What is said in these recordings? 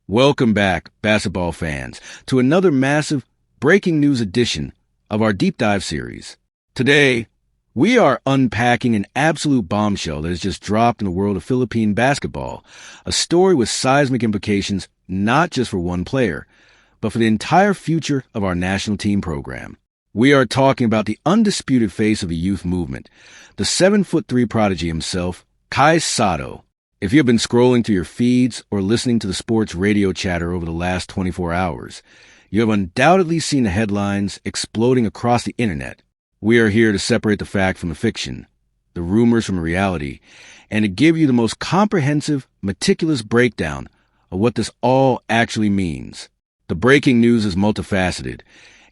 Welcome back, basketball fans, to another massive breaking news edition of our deep dive series. Today, we are unpacking an absolute bombshell that has just dropped in the world of Philippine basketball, a story with seismic implications not just for one player, but for the entire future of our national team program. We are talking about the undisputed face of the youth movement, the 7'3" prodigy himself, KAISO. If you have been scrolling through your feeds or listening to the sports radio chatter over the last 24 hours, you have undoubtedly seen the headlines exploding across the internet. We are here to separate the fact from the fiction, the rumors from the reality, and to give you the most comprehensive, meticulous breakdown of what this all actually means. The breaking news is multifaceted,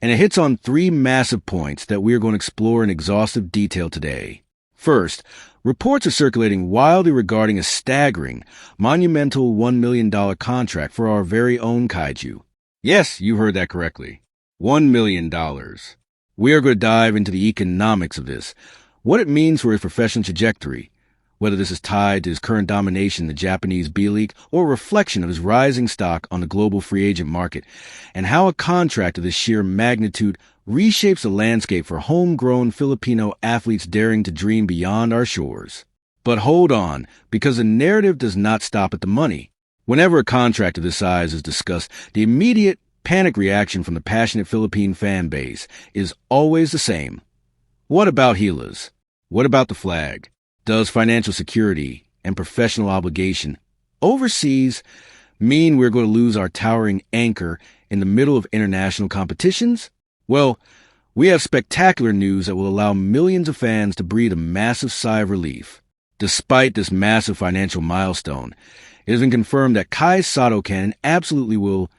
and it hits on three massive points that we are going to explore in exhaustive detail today. First, reports are circulating wildly regarding a staggering, monumental $1 million contract for our very own kaiju. Yes, you heard that correctly. $1 million. We are going to dive into the economics of this, what it means for his professional trajectory, whether this is tied to his current domination in the Japanese B-League or a reflection of his rising stock on the global free agent market, and how a contract of this sheer magnitude reshapes the landscape for homegrown Filipino athletes daring to dream beyond our shores. But hold on, because the narrative does not stop at the money. Whenever a contract of this size is discussed, the immediate panic reaction from the passionate Philippine fan base is always the same. What about Gilas? What about the flag? Does financial security and professional obligation overseas mean we're going to lose our towering anchor in the middle of international competitions? Well, we have spectacular news that will allow millions of fans to breathe a massive sigh of relief. Despite this massive financial milestone, it has been confirmed that KAISO can and absolutely will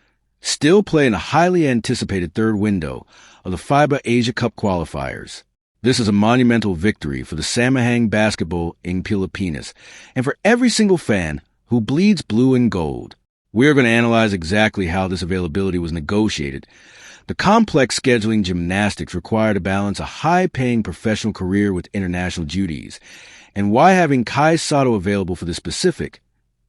still play in a highly anticipated third window of the FIBA Asia Cup qualifiers. This is a monumental victory for the Samahang basketball in Pilipinas and for every single fan who bleeds blue and gold. We are going to analyze exactly how this availability was negotiated, the complex scheduling gymnastics required to balance a high-paying professional career with international duties, and why having KAISO available for this specific,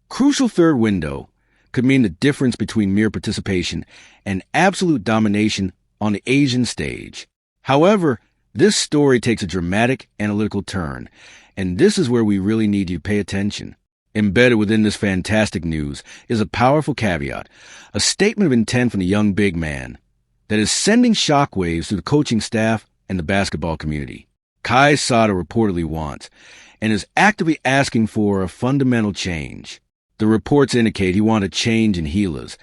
crucial third window could mean the difference between mere participation and absolute domination on the Asian stage. However, this story takes a dramatic, analytical turn, and this is where we really need you to pay attention. Embedded within this fantastic news is a powerful caveat, a statement of intent from the young big man that is sending shockwaves through the coaching staff and the basketball community. KAISO reportedly wants and is actively asking for a fundamental change. The reports indicate he wants a change in Gilas,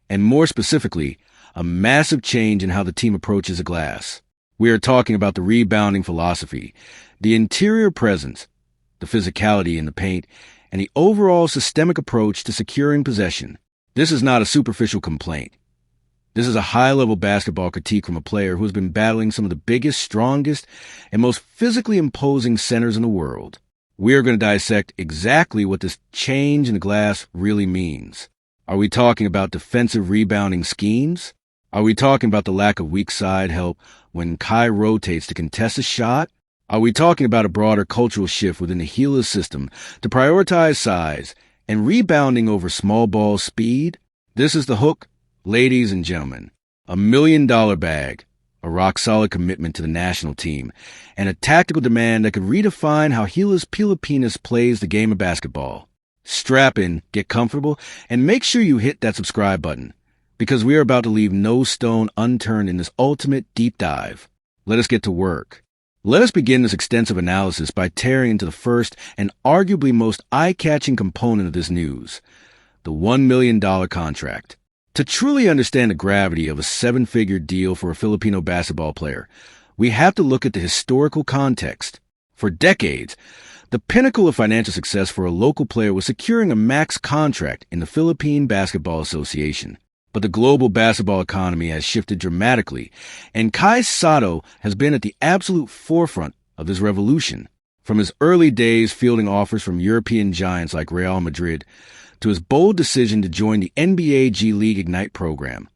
and more specifically, a massive change in how the team approaches the glass. We are talking about the rebounding philosophy, the interior presence, the physicality in the paint, and the overall systemic approach to securing possession. This is not a superficial complaint. This is a high-level basketball critique from a player who has been battling some of the biggest, strongest, and most physically imposing centers in the world. We are going to dissect exactly what this change in the glass really means. Are we talking about defensive rebounding schemes? Are we talking about the lack of weak side help when Kai rotates to contest a shot? Are we talking about a broader cultural shift within the Gilas system to prioritize size and rebounding over small ball speed? This is the hook, ladies and gentlemen. $1 million bag, a rock-solid commitment to the national team, and a tactical demand that could redefine how Gilas Pilipinas plays the game of basketball. Strap in, get comfortable, and make sure you hit that subscribe button, because we are about to leave no stone unturned in this ultimate deep dive. Let us get to work. Let us begin this extensive analysis by tearing into the first and arguably most eye-catching component of this news, the $1 million contract. To truly understand the gravity of a seven-figure deal for a Filipino basketball player, we have to look at the historical context. For decades, the pinnacle of financial success for a local player was securing a max contract in the Philippine Basketball Association. But the global basketball economy has shifted dramatically, and KAISO has been at the absolute forefront of this revolution. From his early days fielding offers from European giants like Real Madrid, to his bold decision to join the NBA G League Ignite program,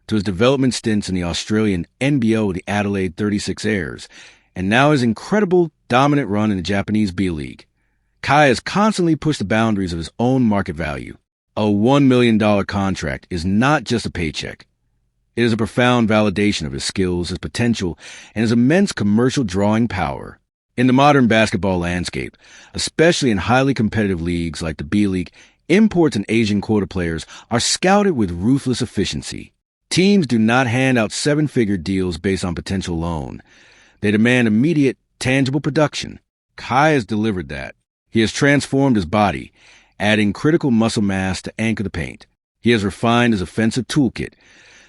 to his development stints in the Australian NBO, the Adelaide 36ers, and now his incredible, dominant run in the Japanese B League, Kai has constantly pushed the boundaries of his own market value. A $1 million contract is not just a paycheck. It is a profound validation of his skills, his potential, and his immense commercial drawing power. In the modern basketball landscape, especially in highly competitive leagues like the B-League, imports and Asian quota players are scouted with ruthless efficiency. Teams do not hand out seven-figure deals based on potential loan. They demand immediate, tangible production. Kai has delivered that. He has transformed his body, adding critical muscle mass to anchor the paint. He has refined his offensive toolkit,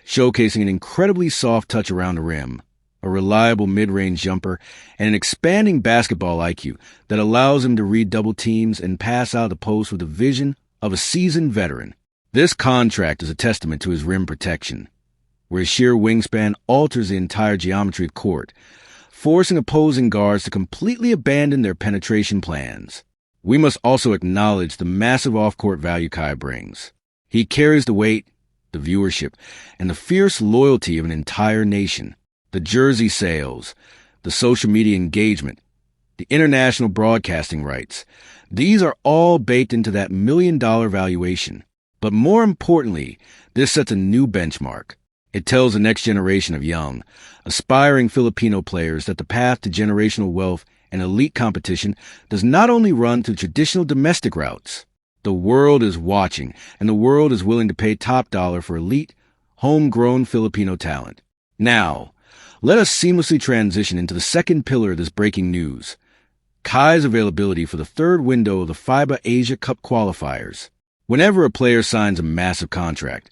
showcasing an incredibly soft touch around the rim, a reliable mid-range jumper, and an expanding basketball IQ that allows him to read double teams and pass out the post with the vision of a seasoned veteran. This contract is a testament to his rim protection, where his sheer wingspan alters the entire geometry of court, forcing opposing guards to completely abandon their penetration plans. We must also acknowledge the massive off-court value Kai brings. He carries the weight, the viewership, and the fierce loyalty of an entire nation. The jersey sales, the social media engagement, the international broadcasting rights. These are all baked into that $1 million valuation. But more importantly, this sets a new benchmark. It tells the next generation of young, aspiring Filipino players that the path to generational wealth and elite competition does not only run through traditional domestic routes. The world is watching, and the world is willing to pay top dollar for elite, homegrown Filipino talent. Now, let us seamlessly transition into the second pillar of this breaking news: Kai's availability for the third window of the FIBA Asia Cup qualifiers. Whenever a player signs a massive contract,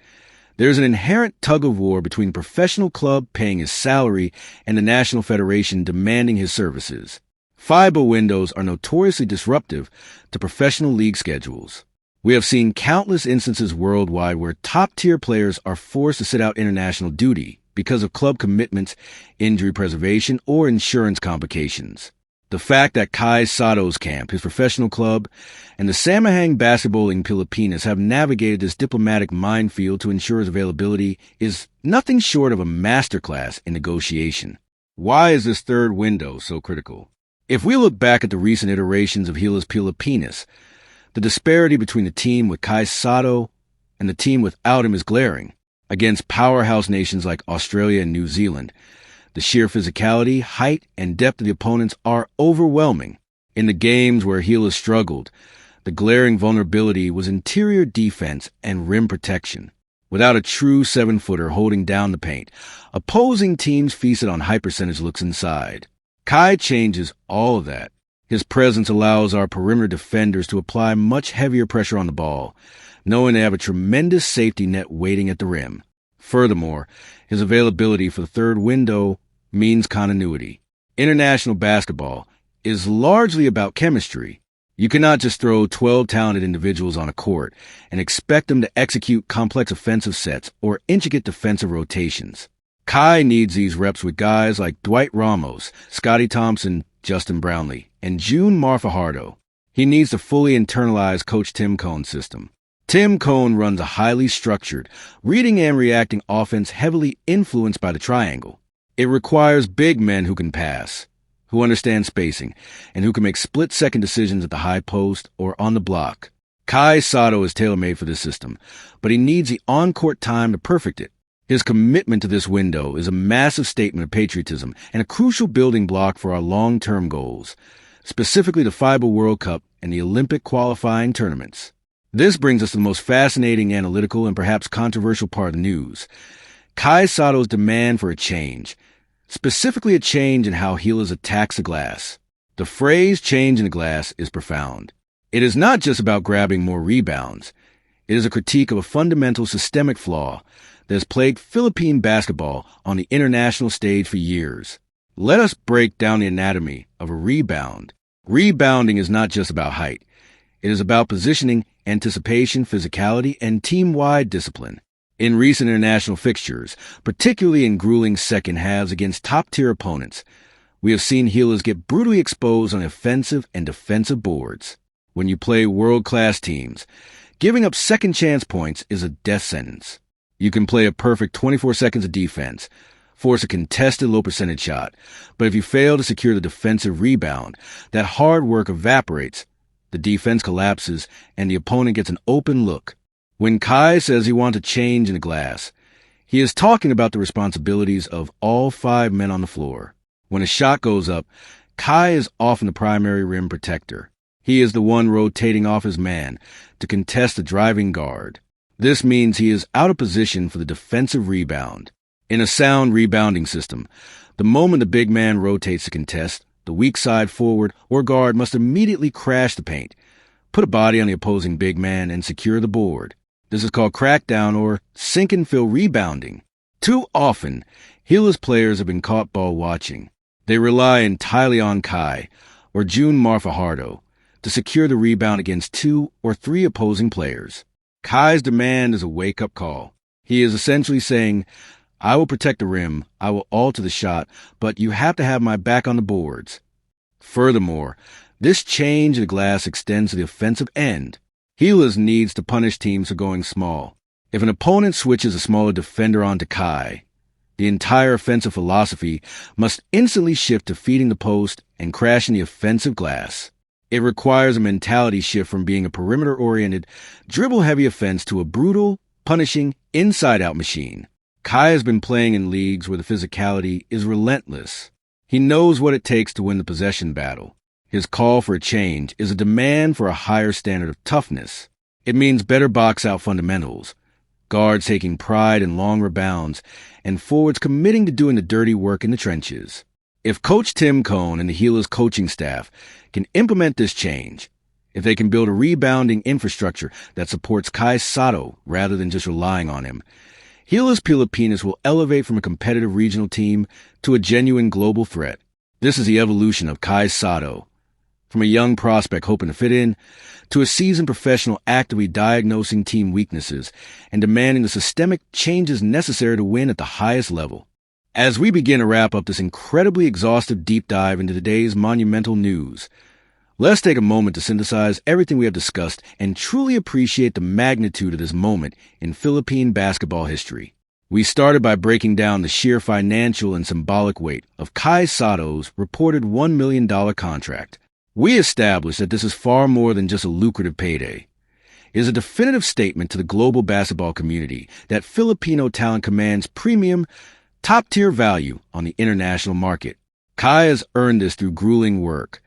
there's an inherent tug-of-war between the professional club paying his salary and the national federation demanding his services. FIBA windows are notoriously disruptive to professional league schedules. We have seen countless instances worldwide where top-tier players are forced to sit out international duty because of club commitments, injury preservation, or insurance complications. The fact that KAISO's camp, his professional club, and the Samahang Basketballing Pilipinas have navigated this diplomatic minefield to ensure his availability is nothing short of a masterclass in negotiation. Why is this third window so critical? If we look back at the recent iterations of Gilas Pilipinas, the disparity between the team with KAISO and the team without him is glaring. Against powerhouse nations like Australia and New Zealand, the sheer physicality, height, and depth of the opponents are overwhelming. In the games where Gilas struggled, the glaring vulnerability was interior defense and rim protection. Without a true seven-footer holding down the paint, opposing teams feasted on high-percentage looks inside. Kai changes all of that. His presence allows our perimeter defenders to apply much heavier pressure on the ball, knowing they have a tremendous safety net waiting at the rim. Furthermore, his availability for the third window means continuity. International basketball is largely about chemistry. You cannot just throw 12 talented individuals on a court and expect them to execute complex offensive sets or intricate defensive rotations. Kai needs these reps with guys like Dwight Ramos, Scotty Thompson, Justin Brownlee, and June Fajardo. He needs to fully internalize Coach Tim Cohn's system. Tim Cohn runs a highly structured, reading and reacting offense heavily influenced by the triangle. It requires big men who can pass, who understand spacing, and who can make split-second decisions at the high post or on the block. KAISO is tailor-made for this system, but he needs the on-court time to perfect it. His commitment to this window is a massive statement of patriotism and a crucial building block for our long-term goals, specifically the FIBA World Cup and the Olympic qualifying tournaments. This brings us to the most fascinating, analytical, and perhaps controversial part of the news: KAISO's demand for a change, specifically a change in how Gilas attacks the glass. The phrase change in the glass is profound. It is not just about grabbing more rebounds. It is a critique of a fundamental systemic flaw that has plagued Philippine basketball on the international stage for years. Let us break down the anatomy of a rebound. Rebounding is not just about height. It is about positioning, anticipation, physicality, and team-wide discipline. In recent international fixtures, particularly in grueling second halves against top-tier opponents, we have seen Gilas get brutally exposed on offensive and defensive boards. When you play world-class teams, giving up second-chance points is a death sentence. You can play a perfect 24 seconds of defense, force a contested low-percentage shot, but if you fail to secure the defensive rebound, that hard work evaporates, the defense collapses, and the opponent gets an open look. When Kai says he wants a change in the glass, he is talking about the responsibilities of all 5 men on the floor. When a shot goes up, Kai is often the primary rim protector. He is the one rotating off his man to contest the driving guard. This means he is out of position for the defensive rebound. In a sound rebounding system, the moment the big man rotates to contest, the weak side forward or guard must immediately crash the paint, put a body on the opposing big man, and secure the board. This is called crackdown or sink and fill rebounding. Too often, Gilas players have been caught ball watching. They rely entirely on Kai or June Fajardo to secure the rebound against 2 or 3 opposing players. Kai's demand is a wake-up call. He is essentially saying, I will protect the rim, I will alter the shot, but you have to have my back on the boards. Furthermore, this change in the glass extends to the offensive end. Gilas needs to punish teams for going small. If an opponent switches a smaller defender onto Kai, the entire offensive philosophy must instantly shift to feeding the post and crashing the offensive glass. It requires a mentality shift from being a perimeter-oriented, dribble-heavy offense to a brutal, punishing, inside-out machine. Kai has been playing in leagues where the physicality is relentless. He knows what it takes to win the possession battle. His call for a change is a demand for a higher standard of toughness. It means better box-out fundamentals, guards taking pride in long rebounds, and forwards committing to doing the dirty work in the trenches. If Coach Tim Cohn and the Gilas coaching staff can implement this change, if they can build a rebounding infrastructure that supports KAISO rather than just relying on him, Gilas Pilipinas will elevate from a competitive regional team to a genuine global threat. This is the evolution of KAISO. From a young prospect hoping to fit in, to a seasoned professional actively diagnosing team weaknesses and demanding the systemic changes necessary to win at the highest level. As we begin to wrap up this incredibly exhaustive deep dive into today's monumental news, let's take a moment to synthesize everything we have discussed and truly appreciate the magnitude of this moment in Philippine basketball history. We started by breaking down the sheer financial and symbolic weight of KAISO's reported $1 million contract. We established that this is far more than just a lucrative payday. It is a definitive statement to the global basketball community that Filipino talent commands premium, top-tier value on the international market. Kai has earned this through grueling work,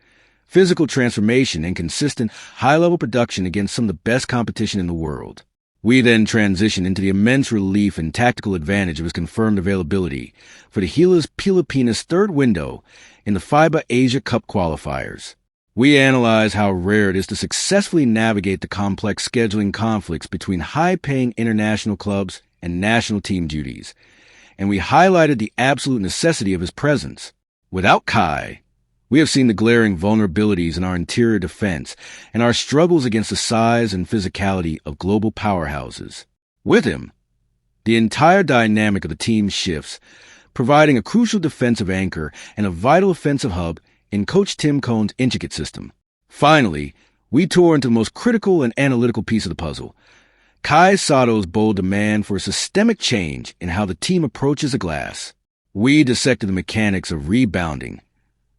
physical transformation, and consistent high-level production against some of the best competition in the world. We then transition into the immense relief and tactical advantage of his confirmed availability for the Gilas Pilipinas' third window in the FIBA Asia Cup qualifiers. We analyze how rare it is to successfully navigate the complex scheduling conflicts between high-paying international clubs and national team duties, and we highlighted the absolute necessity of his presence. Without Kai, we have seen the glaring vulnerabilities in our interior defense and our struggles against the size and physicality of global powerhouses. With him, the entire dynamic of the team shifts, providing a crucial defensive anchor and a vital offensive hub in Coach Tim Cohn's intricate system. Finally, we tore into the most critical and analytical piece of the puzzle, KAISO's bold demand for a systemic change in how the team approaches the glass. We dissected the mechanics of rebounding,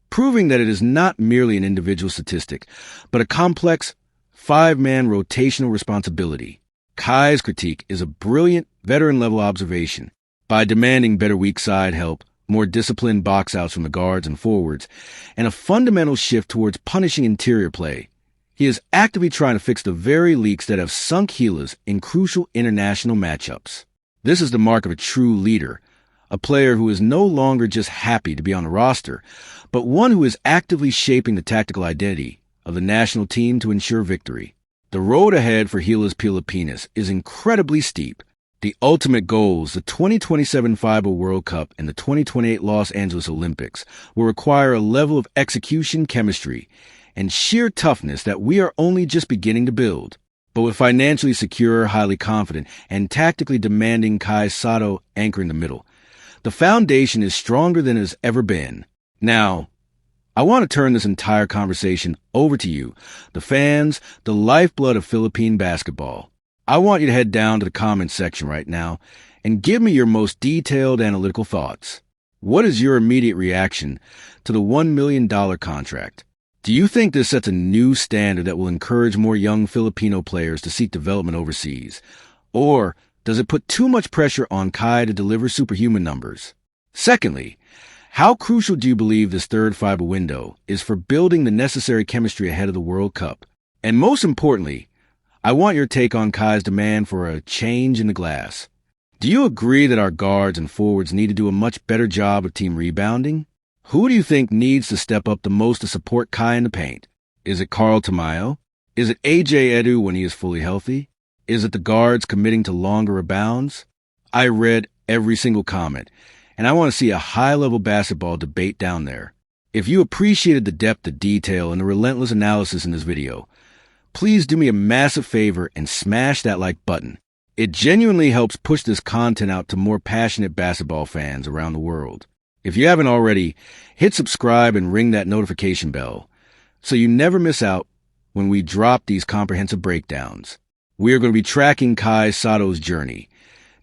proving that it is not merely an individual statistic, but a complex, 5-man rotational responsibility. Kai's critique is a brilliant, veteran-level observation. By demanding better weak side help, more disciplined box-outs from the guards and forwards, and a fundamental shift towards punishing interior play, he is actively trying to fix the very leaks that have sunk Gilas in crucial international matchups. This is the mark of a true leader, a player who is no longer just happy to be on the roster, but one who is actively shaping the tactical identity of the national team to ensure victory. The road ahead for Gilas Pilipinas is incredibly steep. The ultimate goals, the 2027 FIBA World Cup and the 2028 Los Angeles Olympics, will require a level of execution chemistry and sheer toughness that we are only just beginning to build. But with financially secure, highly confident, and tactically demanding KAISO anchoring the middle, the foundation is stronger than it has ever been. Now, I want to turn this entire conversation over to you, the fans, the lifeblood of Philippine basketball. I want you to head down to the comments section right now and give me your most detailed analytical thoughts. What is your immediate reaction to the $1 million contract? Do you think this sets a new standard that will encourage more young Filipino players to seek development overseas? Or does it put too much pressure on Kai to deliver superhuman numbers? Secondly, how crucial do you believe this third fiber window is for building the necessary chemistry ahead of the World Cup? And most importantly, I want your take on Kai's demand for a change in the glass. Do you agree that our guards and forwards need to do a much better job of team rebounding? Who do you think needs to step up the most to support Kai in the paint? Is it Carl Tamayo? Is it AJ Edu when he is fully healthy? Is it the guards committing to longer rebounds? I read every single comment, and I want to see a high-level basketball debate down there. If you appreciated the depth of detail and the relentless analysis in this video, please do me a massive favor and smash that like button. It genuinely helps push this content out to more passionate basketball fans around the world. If you haven't already, hit subscribe and ring that notification bell so you never miss out when we drop these comprehensive breakdowns. We are going to be tracking Kai Sato's journey,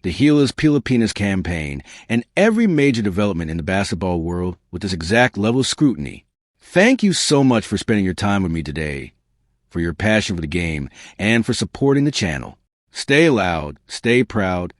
the Gilas Pilipinas campaign, and every major development in the basketball world with this exact level of scrutiny. Thank you so much for spending your time with me today, for your passion for the game, and for supporting the channel. Stay loud, stay proud,